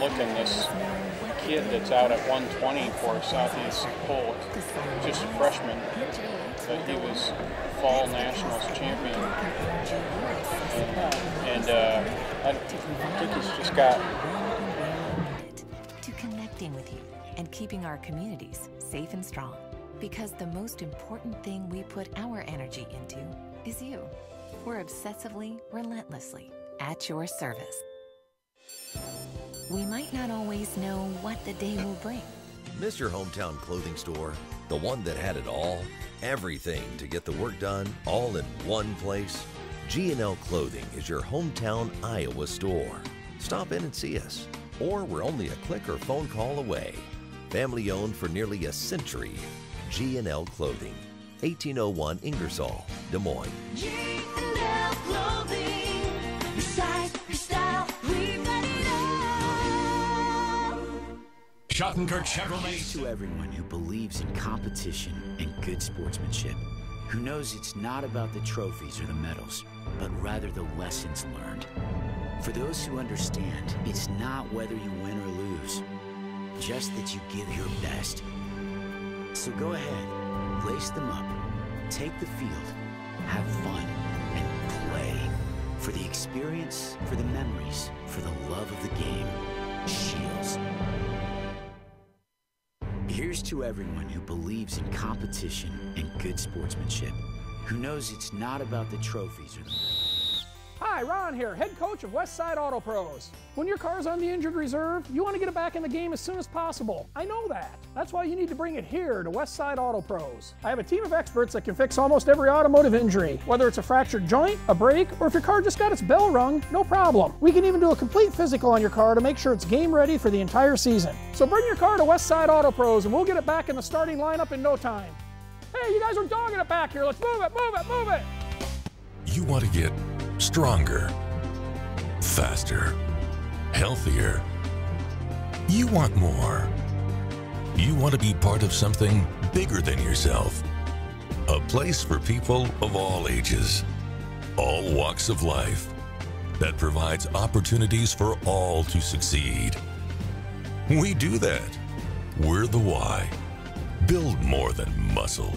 looking, this kid that's out at 120 for Southeast Polk, just a freshman, but he was fall nationals champion, and I think he's just got to connecting with you and keeping our communities safe and strong, because the most important thing we put our energy into is you. We're obsessively, relentlessly at your service. We might not always know what the day will bring. Miss your hometown clothing store? The one that had it all? Everything to get the work done, all in one place? G&L Clothing is your hometown Iowa store. Stop in and see us, or we're only a click or phone call away. Family owned for nearly a century. G&L Clothing, 1801 Ingersoll, Des Moines. G&L Clothing, your size, your style, we've got it all. Schottenkirk Chevrolet. To everyone who believes in competition and good sportsmanship, who knows it's not about the trophies or the medals, but rather the lessons learned. For those who understand, it's not whether you win or lose, just that you give your best. So go ahead, lace them up, take the field, have fun, and play. For the experience, for the memories, for the love of the game. Shields. Here's to everyone who believes in competition and good sportsmanship, who knows it's not about the trophies or the... Hi, Ron here, head coach of Westside Auto Pros. When your car's on the injured reserve, you want to get it back in the game as soon as possible. I know that. That's why you need to bring it here to Westside Auto Pros. I have a team of experts that can fix almost every automotive injury. Whether it's a fractured joint, a brake, or if your car just got its bell rung, no problem. We can even do a complete physical on your car to make sure it's game ready for the entire season. So bring your car to Westside Auto Pros and we'll get it back in the starting lineup in no time. Hey, you guys are dogging it back here. Let's move it, move it, move it. You want to get stronger, faster, healthier. You want more. You want to be part of something bigger than yourself. A place for people of all ages, all walks of life, that provides opportunities for all to succeed. We do that. We're the why. Build more than muscle.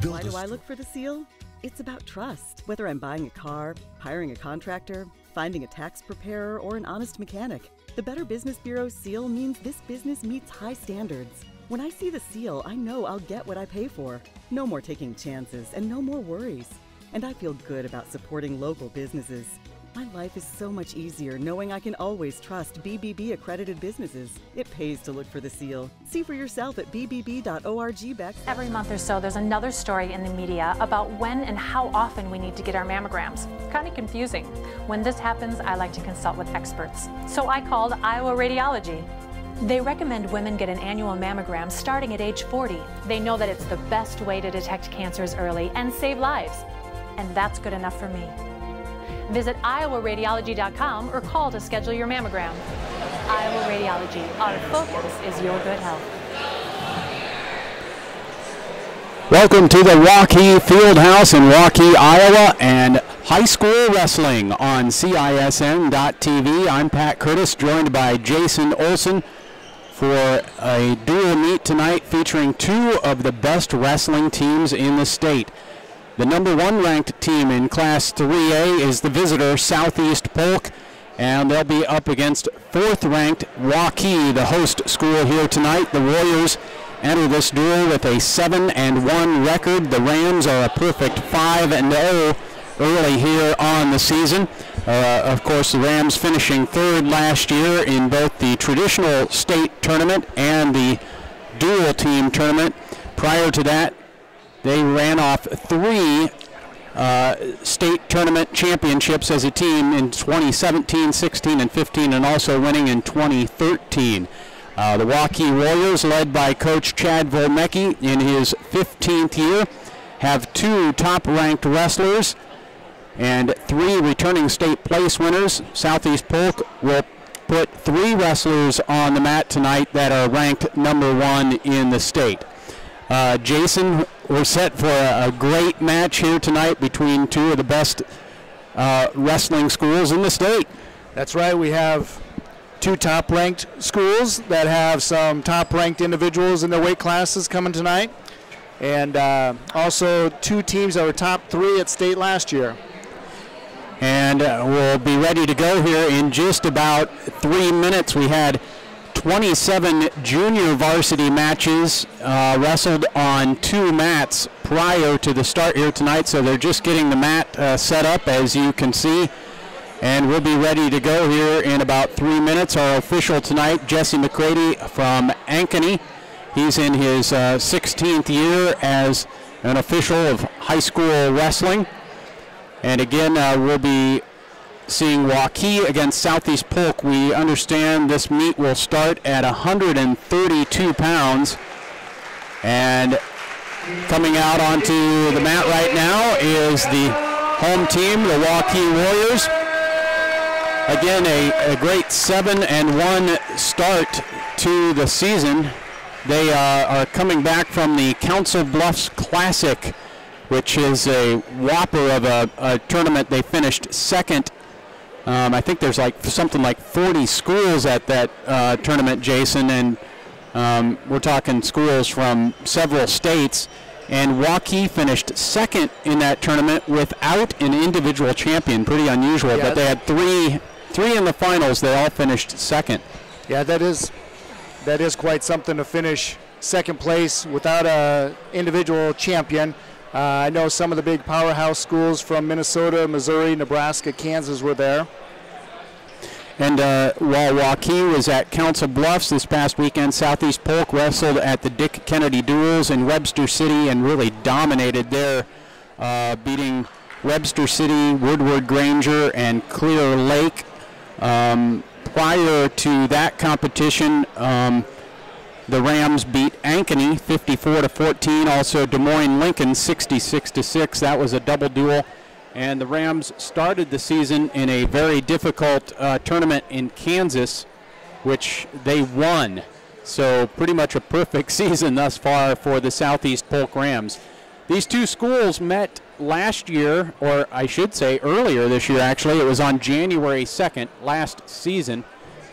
Why do I look for the seal? It's about trust. Whether I'm buying a car, hiring a contractor, finding a tax preparer, or an honest mechanic, the Better Business Bureau's seal means this business meets high standards. When I see the seal, I know I'll get what I pay for. No more taking chances and no more worries. And I feel good about supporting local businesses. My life is so much easier knowing I can always trust BBB accredited businesses. It pays to look for the seal. See for yourself at bbb.org. Every month or so, there's another story in the media about when and how often we need to get our mammograms. It's kind of confusing. When this happens, I like to consult with experts. So I called Iowa Radiology. They recommend women get an annual mammogram starting at age 40. They know that it's the best way to detect cancers early and save lives. And that's good enough for me. Visit iowaradiology.com or call to schedule your mammogram. Iowa Radiology. Our focus is your good health. Welcome to the Waukee Fieldhouse in Waukee, Iowa, and high school wrestling on CISN.TV. I'm Pat Curtis, joined by Jason Olson for a dual meet tonight featuring two of the best wrestling teams in the state. The number one ranked team in Class 3A is the visitor, Southeast Polk, and they'll be up against fourth ranked Waukee, the host school here tonight. The Warriors enter this duel with a 7-1 record. The Rams are a perfect 5-0 early here on the season. Of course, the Rams finishing third last year in both the traditional state tournament and the dual team tournament. Prior to that, they ran off 3 state tournament championships as a team in 2017, 16, and 15, and also winning in 2013. The Waukee Warriors, led by Coach Chad Volmecki in his 15th year, have 2 top-ranked wrestlers and 3 returning state place winners. Southeast Polk will put 3 wrestlers on the mat tonight that are ranked number 1 in the state. Jason, we're set for a great match here tonight between 2 of the best wrestling schools in the state. That's right. We have two top-ranked schools that have some top-ranked individuals in their weight classes coming tonight, and also two teams that were top 3 at state last year. And we'll be ready to go here in just about 3 minutes. We had 27 junior varsity matches wrestled on 2 mats prior to the start here tonight, so they're just getting the mat set up, as you can see. And we'll be ready to go here in about 3 minutes. Our official tonight, Jesse McCready from Ankeny. He's in his 16th year as an official of high school wrestling. And again, we'll be seeing Waukee against Southeast Polk. We understand this meet will start at 132 pounds. And coming out onto the mat right now is the home team, the Waukee Warriors. Again, a great 7-1 start to the season. They are coming back from the Council Bluffs Classic, which is a whopper of a tournament. They finished second. I think there's like something like 40 schools at that tournament, Jason, and we're talking schools from several states. And Waukee finished second in that tournament without an individual champion. Pretty unusual, but they had three in the finals. They all finished second. Yeah, that is quite something to finish second place without an individual champion. I know some of the big powerhouse schools from Minnesota, Missouri, Nebraska, Kansas were there. And while Waukee was at Council Bluffs this past weekend, Southeast Polk wrestled at the Dick Kennedy Duels in Webster City and really dominated there, beating Webster City, Woodward Granger, and Clear Lake. Prior to that competition, the Rams beat Ankeny 54-14. Also, Des Moines Lincoln 66-6. That was a double duel. And the Rams started the season in a very difficult tournament in Kansas, which they won. So pretty much a perfect season thus far for the Southeast Polk Rams. These two schools met last year, or I should say earlier this year actually. It was on January 2nd last season.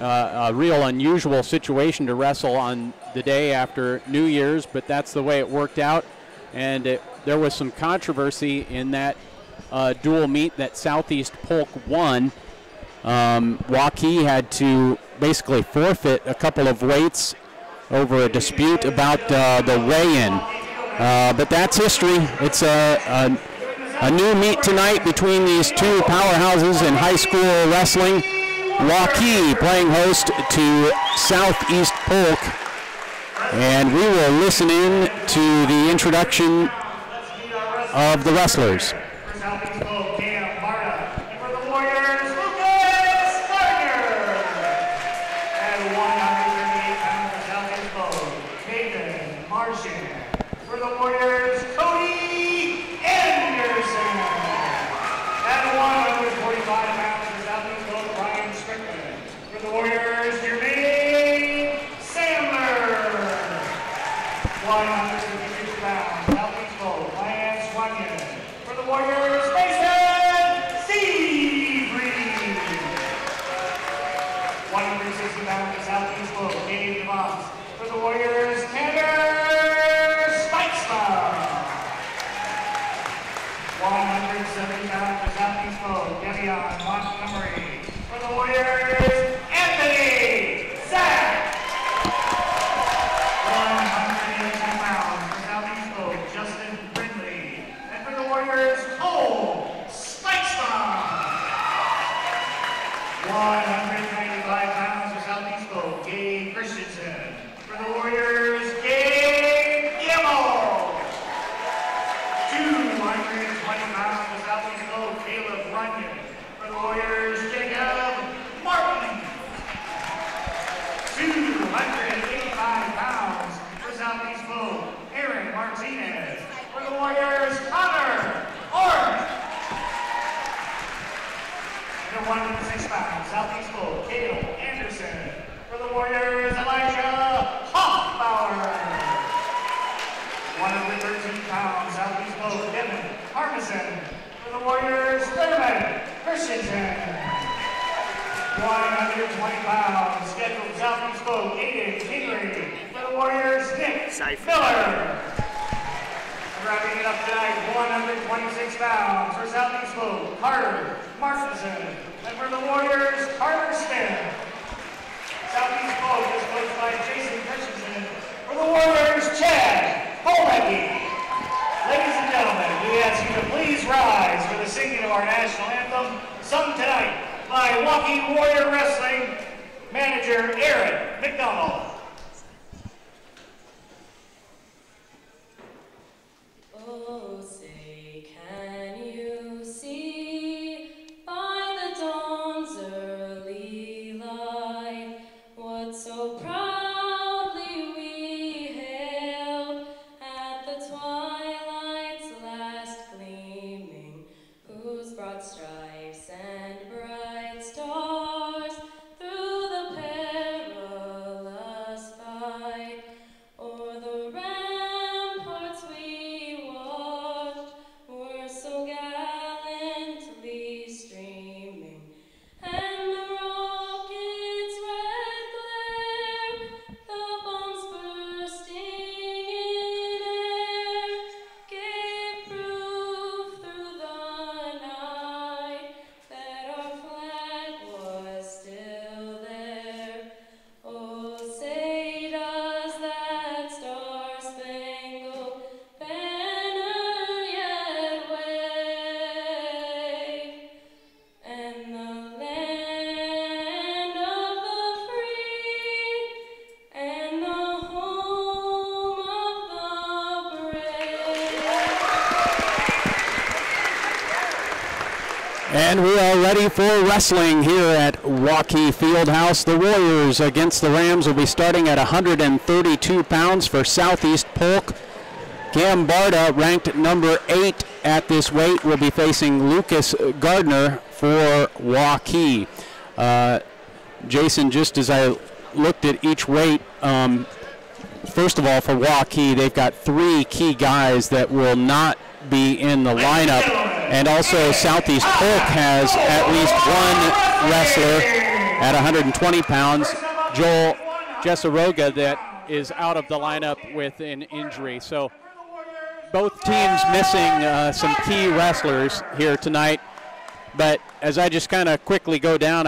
A real unusual situation to wrestle on the day after New Year's, but that's the way it worked out. And there was some controversy in that dual meet that Southeast Polk won. Waukee had to basically forfeit a couple of weights over a dispute about the weigh-in. But that's history. It's a new meet tonight between these two powerhouses in high school wrestling. Waukee playing host to Southeast Polk. And we will listen in to the introduction of the wrestlers. 120 pounds, scheduled Southeast Polk, Aiden Henry. For the Warriors, Nick Miller. Wrapping it up tonight, 126 pounds for Southeast Polk, Carter Martinson. And for the Warriors, Carter Smith. Southeast Polk is coached by Jason Christensen. For the Warriors, Chad Polk. Ladies and gentlemen, we ask you to please rise for the singing of our national anthem, sung tonight by Waukee Warrior Wrestling manager Aaron McDonald. Oh, say, can you see by the dawn's early light what so proudly we hailed at the twilight's last gleaming, whose broad stripes and bright stars through the perilous fight o'er the ramparts we watched were so gallantly streaming, and the rocket's red glare, the bombs bursting in air, gave proof through the night that our flag was still there. Oh, say does that star-spangled banner yet wave, and the land of the free and the home of the brave. And we are ready for wrestling here at Waukee Fieldhouse. The Warriors against the Rams will be starting at 132 pounds for Southeast Polk. Cam Barta, ranked number 8 at this weight, will be facing Lucas Gardner for Waukee. Jason, just as I looked at each weight, first of all, for Waukee, they've got 3 key guys that will not be in the lineup. And also Southeast Polk has at least one wrestler at 120 pounds, Joel Jessaroga, that is out of the lineup with an injury. So both teams missing some key wrestlers here tonight. But as I just kind of quickly go down,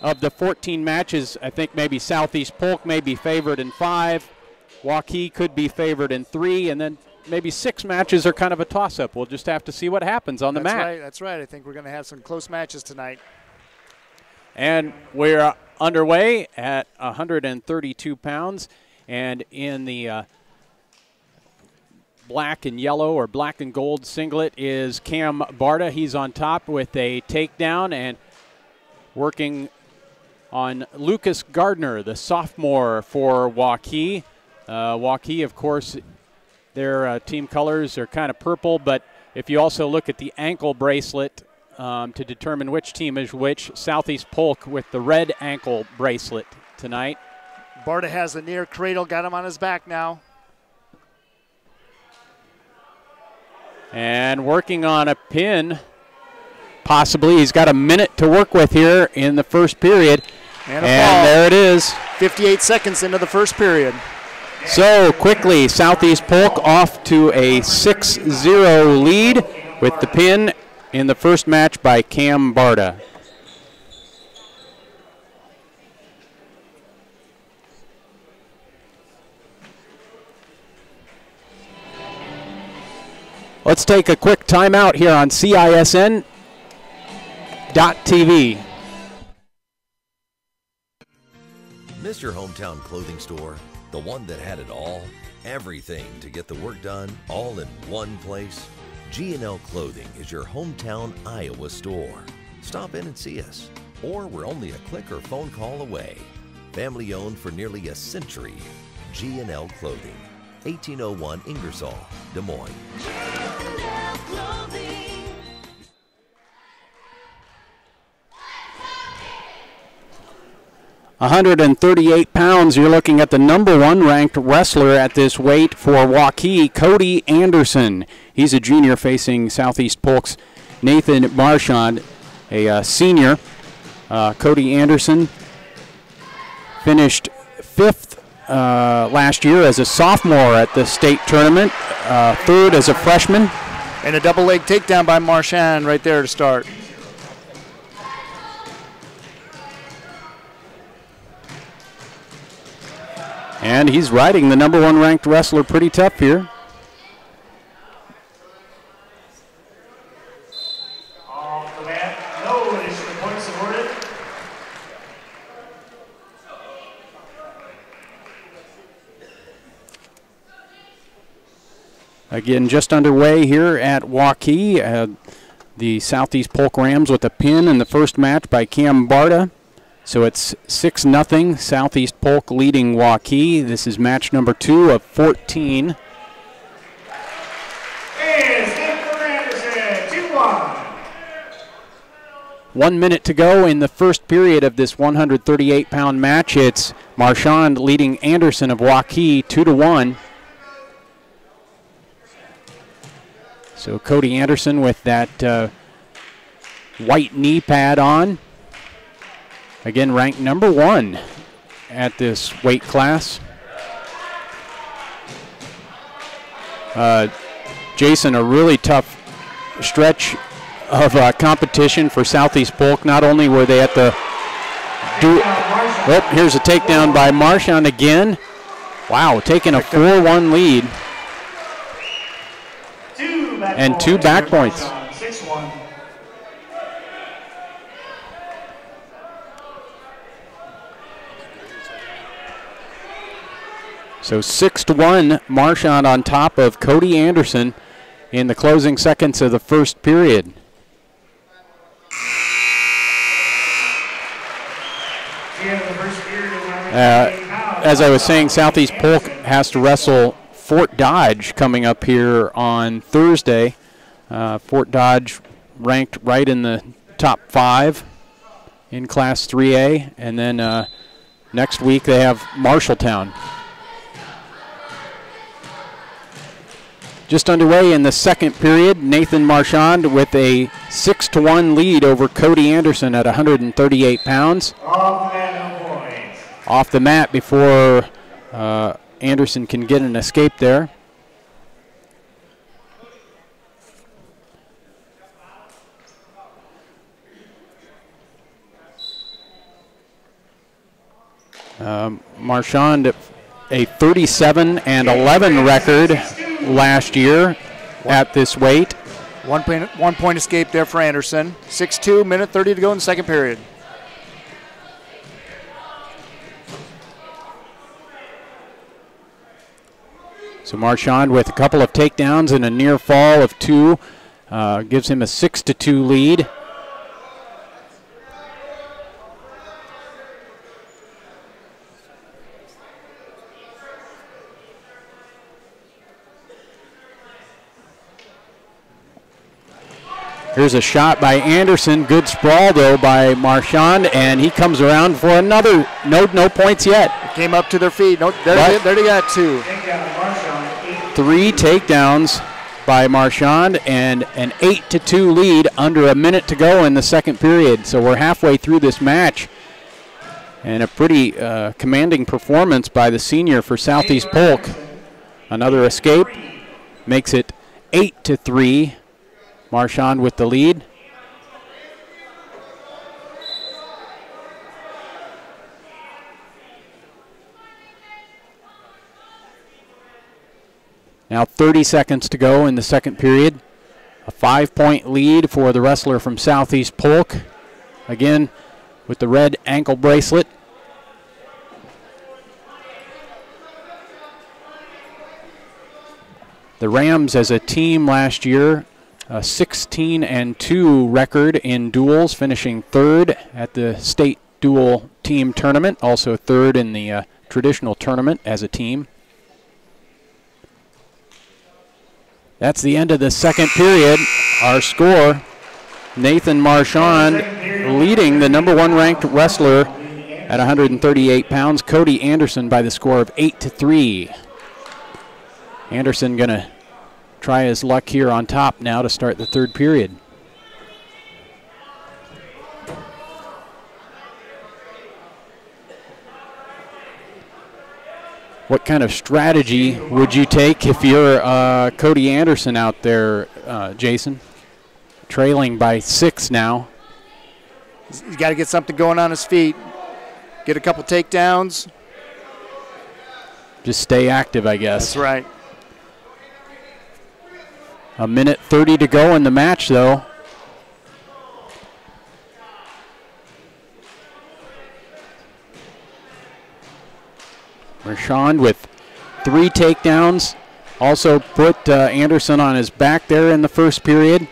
of the 14 matches, I think maybe Southeast Polk may be favored in 5. Waukee could be favored in 3, and then maybe 6 matches are kind of a toss-up. We'll just have to see what happens on the mat. That's right. I think we're going to have some close matches tonight. And we're underway at 132 pounds. And in the black and yellow or black and gold singlet is Cam Barta. He's on top with a takedown and working on Lucas Gardner, the sophomore for Waukee. Waukee, of course, their team colors are kind of purple, but if you also look at the ankle bracelet to determine which team is which, Southeast Polk with the red ankle bracelet tonight. Barta has the near cradle, got him on his back now. And working on a pin, possibly. He's got a minute to work with here in the first period. And there it is. 58 seconds into the first period. So quickly, Southeast Polk off to a 6-0 lead with the pin in the first match by Cam Barta. Let's take a quick timeout here on CISN.TV. Miss your hometown clothing store? The one that had it all? Everything to get the work done, all in one place? G&L Clothing is your hometown Iowa store. Stop in and see us. Or we're only a click or phone call away. Family owned for nearly a century. G&L Clothing. 1801 Ingersoll, Des Moines. 138 pounds, you're looking at the #1 ranked wrestler at this weight for Waukee, Cody Anderson. He's a junior facing Southeast Polk's Nathan Marchand, a senior. Cody Anderson finished 5th last year as a sophomore at the state tournament, 3rd as a freshman. And a double leg takedown by Marchand right there to start. And he's riding the #1 ranked wrestler pretty tough here. Off the mat, no additional points awarded. Again, just underway here at Waukee. The Southeast Polk Rams with a pin in the first match by Cam Barta. So it's 6-0, Southeast Polk leading Waukee. This is match number 2 of 14. And Stanford Anderson, 2-1. 1 minute to go in the first period of this 138-pound match. It's Marchand leading Anderson of Waukee 2-1. So Cody Anderson with that white knee pad on. Again, ranked #1 at this weight class. Jason, a really tough stretch of competition for Southeast Polk. Not only were they at the here's a takedown by Marchand again. Wow, taking a 4-1 lead. And 2 back points. 6-1. So 6-1, Marchand on top of Cody Anderson in the closing seconds of the first period. As I was saying, Southeast Polk has to wrestle Fort Dodge coming up here on Thursday. Fort Dodge ranked right in the top 5 in Class 3A. And then next week they have Marshalltown. Just underway in the second period, Nathan Marchand with a 6-1 lead over Cody Anderson at 138 pounds. Off the mat before Anderson can get an escape there. Marchand, a 37-11 record last year at this weight. 1 point escape there for Anderson. 6-2, minute 30 to go in the second period. So Marchand with a couple of takedowns and a near fall of 2 gives him a 6-2 lead. Here's a shot by Anderson. Good sprawl, though, by Marchand, and he comes around for another. No points yet. Came up to their feet. No, there they got 2. 3 takedowns by Marchand and an 8-2 lead under a minute to go in the second period. So we're halfway through this match. And a pretty commanding performance by the senior for Southeast Polk. Another escape makes it 8-3. Marchand with the lead. Now 30 seconds to go in the second period. A 5-point lead for the wrestler from Southeast Polk. Again, with the red ankle bracelet. The Rams as a team last year, a 16-2 record in duels, finishing 3rd at the state dual team tournament, also 3rd in the traditional tournament as a team. That's the end of the second period. Our score, Nathan Marchand leading the #1 ranked wrestler at 138 pounds, Cody Anderson, by the score of 8-3. Anderson gonna try his luck here on top now to start the third period. What kind of strategy would you take if you're Cody Anderson out there, Jason? Trailing by 6 now. He's got to get something going on his feet. Get a couple takedowns. Just stay active, I guess. That's right. A minute 30 to go in the match, though. Marchand with 3 takedowns. Also put Anderson on his back there in the first period.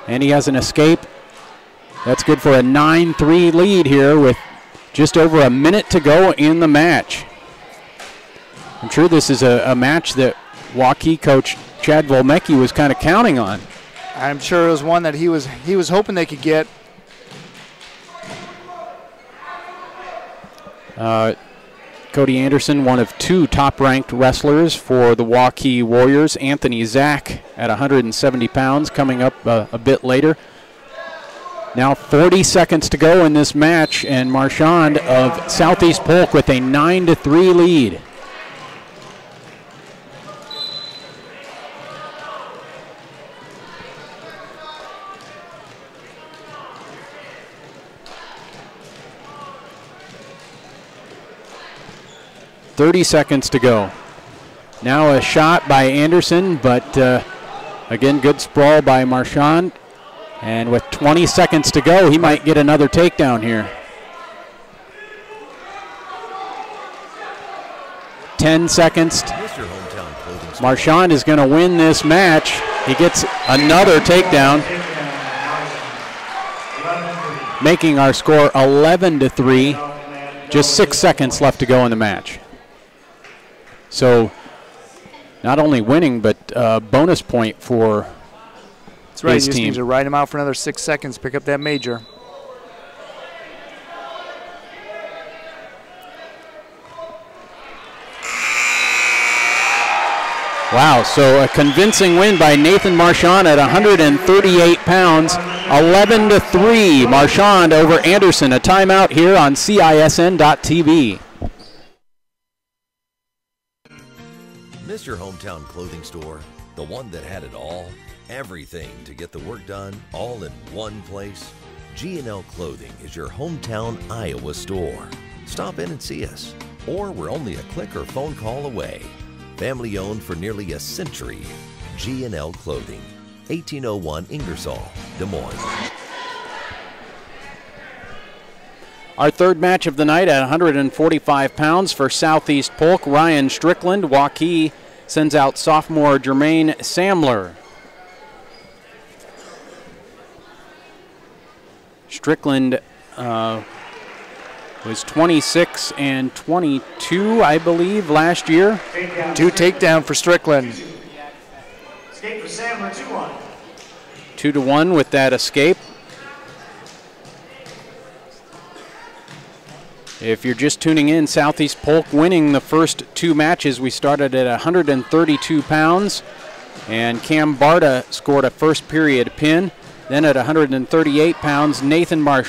And he has an escape. That's good for a 9-3 lead here with just over a minute to go in the match. I'm sure this is a match that Waukee coach Chad Volmecki was kind of counting on. I'm sure it was one that he was hoping they could get. Cody Anderson, one of 2 top-ranked wrestlers for the Waukee Warriors. Anthony Zach at 170 pounds coming up a bit later. Now 40 seconds to go in this match, and Marchand of Southeast Polk with a 9-3 lead. .30 seconds to go. Now a shot by Anderson, but again, good sprawl by Marchand. And with 20 seconds to go, he might get another takedown here. 10 seconds. Marchand is going to win this match. He gets another takedown, making our score 11-3. Just 6 seconds left to go in the match. So not only winning, but bonus point for That's right, his you just team. need to ride him out for another 6 seconds, pick up that major. Wow, so a convincing win by Nathan Marchand at 138 pounds, 11-3. Marchand over Anderson. A timeout here on CISN.TV. Miss your hometown clothing store? The one that had it all? Everything to get the work done, all in one place? G&L Clothing is your hometown Iowa store. Stop in and see us, or we're only a click or phone call away. Family owned for nearly a century. G&L Clothing, 1801 Ingersoll, Des Moines. Our third match of the night at 145 pounds for Southeast Polk. Ryan Strickland. Waukee sends out sophomore Jermaine Samler. Strickland was 26 and 22, I believe, last year. 2 takedown for Strickland. Escape for Samler, 2-1. 2-1 with that escape. If you're just tuning in, Southeast Polk winning the first 2 matches. We started at 132 pounds, and Cam Barta scored a first period pin. Then at 138 pounds, Nathan Marchand